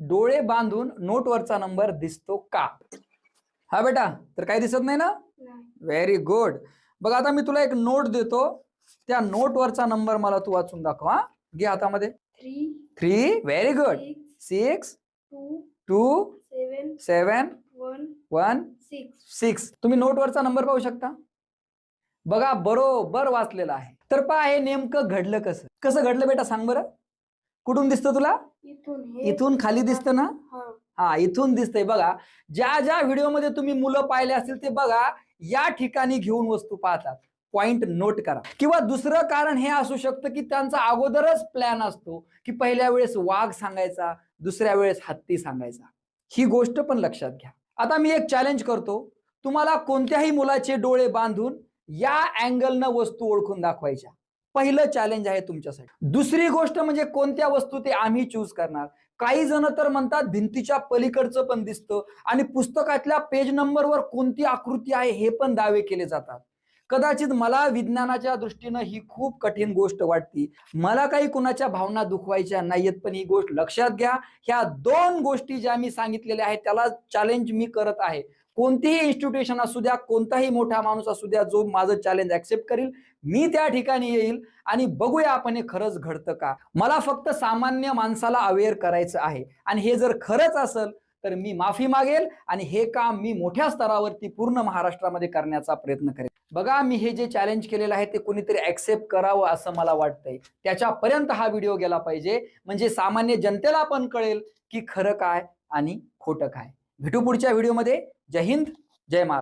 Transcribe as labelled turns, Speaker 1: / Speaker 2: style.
Speaker 1: डोळे बांधून नोटवरचा नंबर दिसतो का? हा बेटा, तर काही दिसत नाही ना? Very good. बघ आता मी तुला एक नोट देतो, त्या नोटवरचा नंबर मला तू वाचून दाखव. हा, घे हातामध्ये. 3 व्हेरी गुड. 6 2 7 1 6. तुम्ही नोटवरचा नंबर पाहू शकता. बघा बरोबर वाचलेला आहे. तर पहा हे नेमकं घडलं कसं? कसं घडलं बेटा सांग बरं? कुठून दिसतं तुला? इथून खाली दिसतं ना? हा, इथून दिसतंय. बघा ज्या ज्या व्हिडिओमध्ये तुम्ही मुलं पाहिले असतील ते बघा या ठिकाणी घेऊन वस्तू पाहतात. पॉइंट नोट करा. किंवा दुसरं कारण हे असू शकतं की त्यांचा अगोदरच प्लॅन असतो की पहिल्या वेळेस वाघ सांगायचा, दुसऱ्या वेळेस हत्ती सांगायचा. ही गोष्ट पण लक्षात घ्या. आता मी एक चॅलेंज करतो, तुम्हाला कोणत्याही मुलाचे डोळे बांधून या अँगलनं वस्तू ओळखून दाखवायच्या. पहिलं चॅलेंज आहे तुमच्यासाठी. दुसरी गोष्ट म्हणजे कोणत्या वस्तू ते आम्ही चूज करणार. काही जण तर म्हणतात भिंतीच्या पलीकडचं पण दिसतं आणि पुस्तकातल्या पेज नंबरवर कोणती आकृती आहे हे पण दावे केले जातात. कदाचित मला विज्ञानाच्या दृष्टीनं ही खूप कठीण गोष्ट वाटते. मला काही कुणाच्या भावना दुखवायच्या नाहीयेत, पण ही गोष्ट लक्षात घ्या. ह्या 2 गोष्टी ज्या मी सांगितलेल्या आहेत त्याला चॅलेंज मी करत आहे. कोणतीही इन्स्टिट्यूशन असू द्या, कोणताही मोठा माणूस असू द्या, जो माझं चॅलेंज ऍक्सेप्ट करील, मी त्या ठिकाणी येईल आणि बघूया आपण हे खरंच घडतं का. मला फक्त सामान्य माणसाला अवेअर करायचं आहे आणि हे जर खरंच असेल तर मी माफी मागेल आणि हे काम मी मोठ्या स्तरावरती पूर्ण महाराष्ट्रामध्ये करण्याचा प्रयत्न करेन. बघा मी हे जे चॅलेंज केलेलं आहे ते कोणीतरी ऍक्सेप्ट करावं असं मला वाटतंय. त्याच्यापर्यंत हा व्हिडिओ गेला पाहिजे, म्हणजे सामान्य जनतेला पण कळेल की खरं काय आणि खोटं काय. भेटू पुढच्या व्हिडिओमध्ये. जय हिंद, जय महाराष्ट्र.